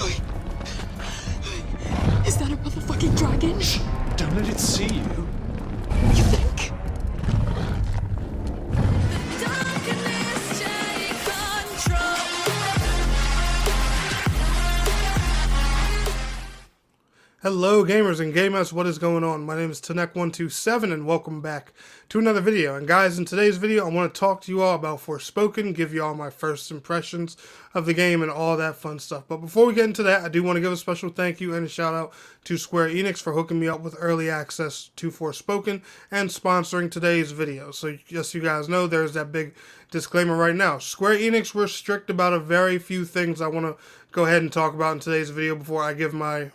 Is that a motherfucking dragon? Don't let it see you. You think? Hello gamers and gamers, what is going on? My name is Tanek127 and welcome back to another video. And guys, in today's video I want to talk to you all about Forspoken, give you all my first impressions of the game and all that fun stuff. But before we get into that, I do want to give a special thank you and a shout out to Square Enix for hooking me up with early access to Forspoken and sponsoring today's video. So just you guys know, there's that big disclaimer right now. Square Enix were strict about a very few things I want to go ahead and talk about in today's video before I give my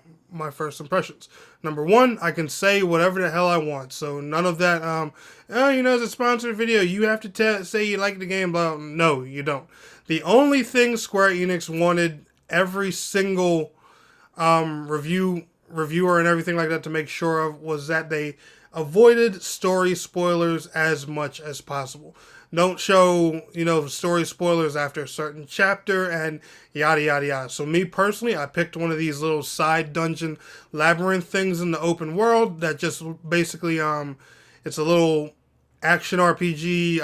first impressions. Number one, I can say whatever the hell I want. So none of that, oh, you know, it's a sponsored video, you have to say you like the game, blah. No, you don't. The only thing Square Enix wanted every single reviewer and everything like that to make sure of was that they avoided story spoilers as much as possible. Don't show, you know, story spoilers after a certain chapter and yada yada yada. So me personally, I picked one of these little side dungeon labyrinth things in the open world that just basically it's a little action RPG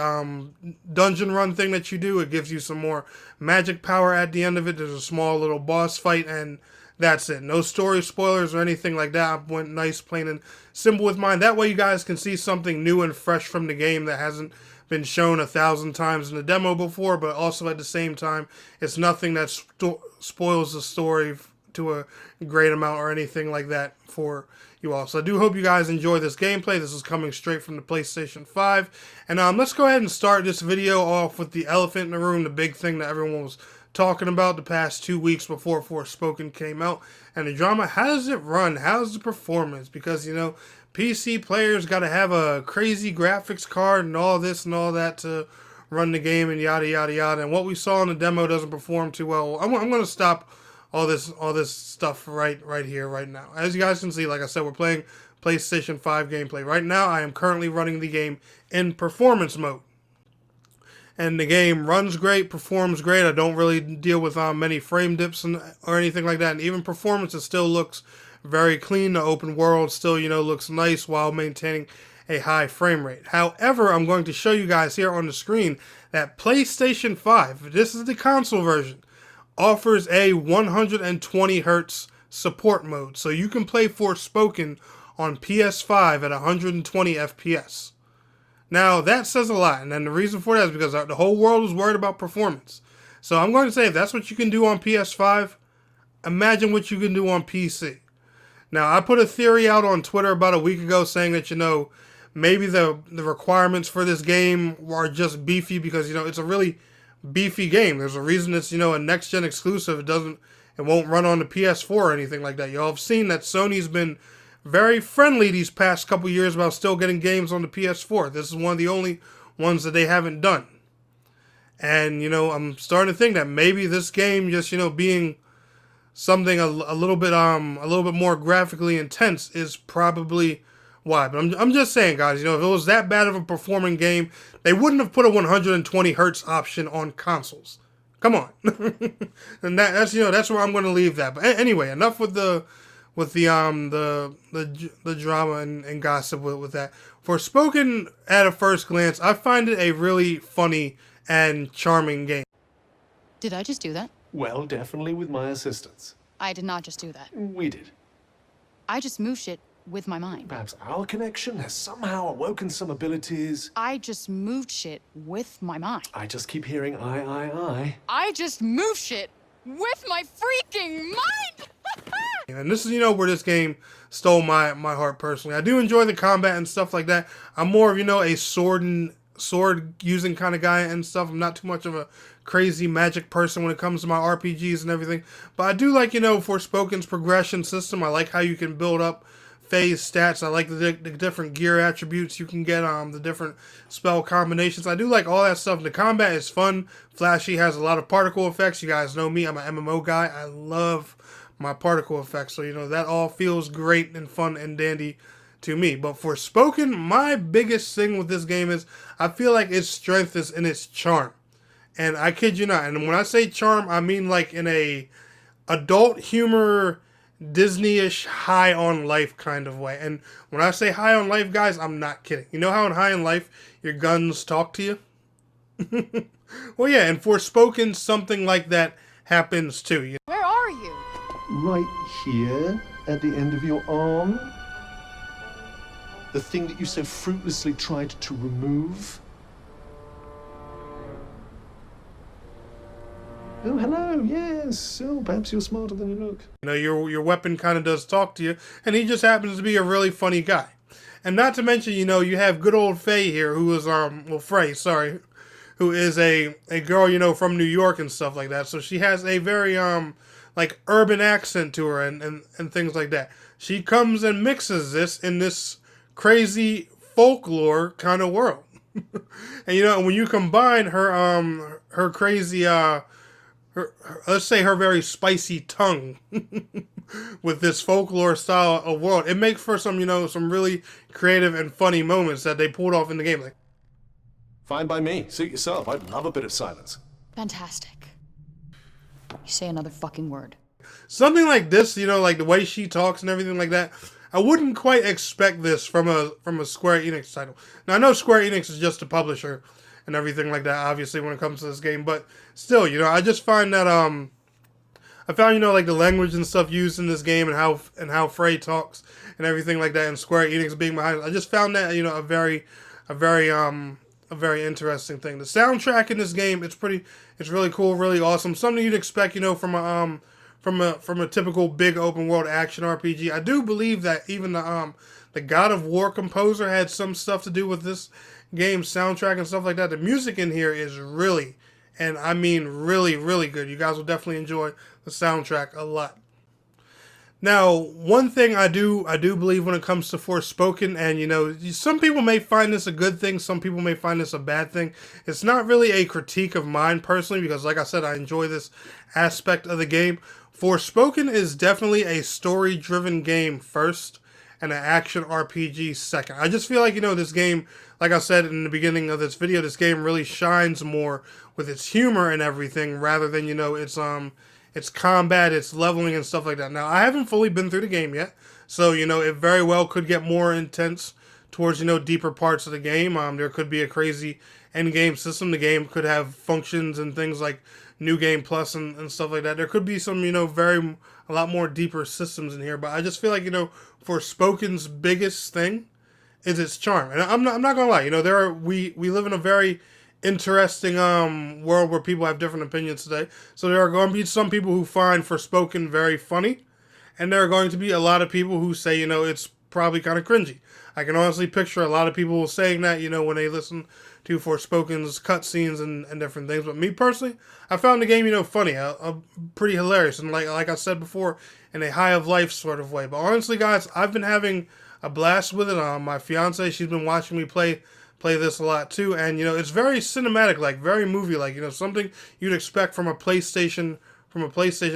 dungeon run thing that you do. It gives you some more magic power at the end of it. There's a small little boss fight and that's it. No story spoilers or anything like that. I went nice, plain and simple with mine. That way you guys can see something new and fresh from the game that hasn't been shown 1,000 times in the demo before, but also at the same time, it's nothing that spoils the story to a great amount or anything like that for you all. So I do hope you guys enjoy this gameplay. This is coming straight from the PlayStation 5. And let's go ahead and start this video off with the elephant in the room, the big thing that everyone was talking about the past 2 weeks before Forspoken came out. And the drama, how does it run? How's the performance? Because, you know, PC players got to have a crazy graphics card and all this and all that to run the game and yada yada yada. And what we saw in the demo doesn't perform too well. I'm going to stop all this stuff right here, right now. As you guys can see, like I said, we're playing PlayStation 5 gameplay. Right now, I am currently running the game in performance mode. And the game runs great, performs great. I don't really deal with many frame dips or anything like that. And even performance, it still looks very clean. The open world still, you know, looks nice while maintaining a high frame rate. However, I'm going to show you guys here on the screen that PlayStation 5, this is the console version, offers a 120 Hz support mode. So you can play Forspoken on PS5 at 120 FPS. Now, that says a lot, and then the reason for that is because the whole world was worried about performance. So I'm going to say, if that's what you can do on PS5, imagine what you can do on PC. Now, I put a theory out on Twitter about a week ago saying that, you know, maybe the requirements for this game are just beefy because, you know, it's a really beefy game. There's a reason it's, you know, a next-gen exclusive. It won't run on the PS4 or anything like that. Y'all have seen that Sony's been very friendly these past couple years about still getting games on the PS4. This is one of the only ones that they haven't done. And, you know, I'm starting to think that maybe this game just, you know, being something a little bit more graphically intense is probably why. But I'm just saying, guys, you know, if it was that bad of a performing game, they wouldn't have put a 120 Hertz option on consoles. Come on. And that's, you know, that's where I'm going to leave that. But anyway, enough with the drama and gossip with that. Forspoken, at a first glance, I find it a really funny and charming game. Did I just do that? Well, definitely with my assistance. I did not just do that. We did. I just moved shit with my mind. Perhaps our connection has somehow awoken some abilities. I just moved shit with my mind. I just keep hearing I. I just moved shit with my freaking mind! And this is, you know, where this game stole my heart personally. I do enjoy the combat and stuff like that. I'm more of, you know, a sword using kind of guy and stuff. I'm not too much of a crazy magic person when it comes to my RPGs and everything. But I do like, you know, Forspoken's progression system. I like how you can build up phase stats. I like the different gear attributes you can get, the different spell combinations. I do like all that stuff. The combat is fun, flashy, has a lot of particle effects. You guys know me, I'm an MMO guy. I love my particle effects, so, you know, that all feels great and fun and dandy to me. But Forspoken, my biggest thing with this game is I feel like its strength is in its charm. And I kid you not, and when I say charm, I mean like in a adult humor, Disney-ish, high on life kind of way. And when I say high on life, guys, I'm not kidding. You know how in High on Life, your guns talk to you? Well, yeah, in Forspoken, something like that happens too. Where are you? Right here, at the end of your arm. The thing that you so fruitlessly tried to remove. Oh, hello, yes. Oh, perhaps you're smarter than you look. You know, your weapon kind of does talk to you, and he just happens to be a really funny guy. And not to mention, you know, you have good old Faye here, who is, Frey, sorry, who is a girl, you know, from New York and stuff like that. So she has a very, like, urban accent to her and things like that. She comes and mixes this in this crazy folklore kind of world. And, you know, when you combine her crazy, let's say her very spicy tongue with this folklore style of world, it makes for some, you know, some really creative and funny moments that they pulled off in the game. Like, Fine by me. Suit yourself. I'd love a bit of silence. Fantastic. You say another fucking word. something like this, you know, like the way she talks and everything like that. I wouldn't quite expect this from a Square Enix title. Now I know Square Enix is just a publisher and everything like that, obviously, when it comes to this game, but still, you know, I just find that I found, you know, like the language and stuff used in this game and how Frey talks and everything like that, and Square Enix being behind it. I just found that, you know, a very interesting thing. The soundtrack in this game, it's really cool, really awesome. Something you'd expect, you know, from a typical big open world action RPG. I do believe that even the God of War composer had some stuff to do with this game's soundtrack and stuff like that. The music in here is really, and I mean really, really good. You guys will definitely enjoy the soundtrack a lot. Now, one thing I do believe when it comes to Forspoken, and you know, some people may find this a good thing, some people may find this a bad thing. It's not really a critique of mine personally, because like I said, I enjoy this aspect of the game. Forspoken is definitely a story-driven game first, and an action RPG second. I just feel like, you know, this game, like I said in the beginning of this video, this game really shines more with its humor and everything, rather than, you know, its combat, its leveling and stuff like that. Now, I haven't fully been through the game yet, so, you know, it very well could get more intense towards, you know, deeper parts of the game. There could be a crazy end game system. The game could have functions and things like New Game Plus and stuff like that. There could be some, you know, a lot more deeper systems in here, but I just feel like, you know, Forspoken's biggest thing is its charm. And I'm not gonna lie, you know, we live in a very interesting world where people have different opinions today. So there are going to be some people who find Forspoken very funny, and there are going to be a lot of people who say, you know, it's probably kind of cringy. I can honestly picture a lot of people saying that, you know, when they listen to Forspoken's cutscenes and different things. But me personally, I found the game, you know, funny, pretty hilarious, and like I said before, in a high of life sort of way. But honestly, guys, I've been having a blast with it. My fiance, she's been watching me play this a lot too, and you know, it's very cinematic, like very movie like, you know, something you'd expect from a PlayStation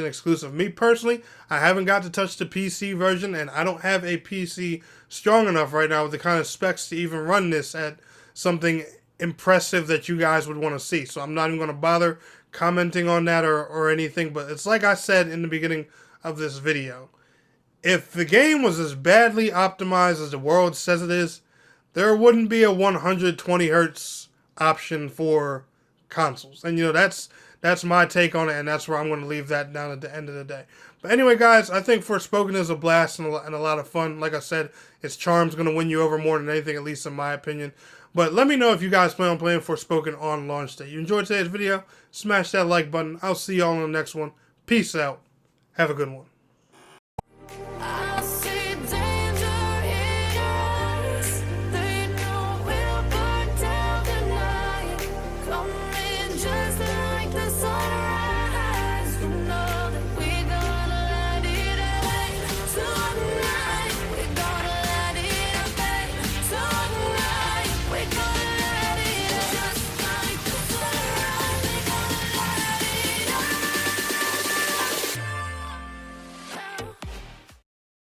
exclusive. Me personally, I haven't got to touch the PC version, and I don't have a PC strong enough right now with the kind of specs to even run this at something impressive that you guys would want to see. So I'm not even going to bother commenting on that or anything. But it's like I said in the beginning of this video, if the game was as badly optimized as the world says it is, there wouldn't be a 120 hertz option for consoles. And you know, that's my take on it, and that's where I'm going to leave that down at the end of the day. But anyway, guys, I think Forspoken is a blast and a lot of fun. Like I said, its charm's going to win you over more than anything, at least in my opinion. But let me know if you guys plan on playing Forspoken on launch day. You enjoyed today's video? Smash that like button. I'll see y'all on the next one. Peace out. Have a good one.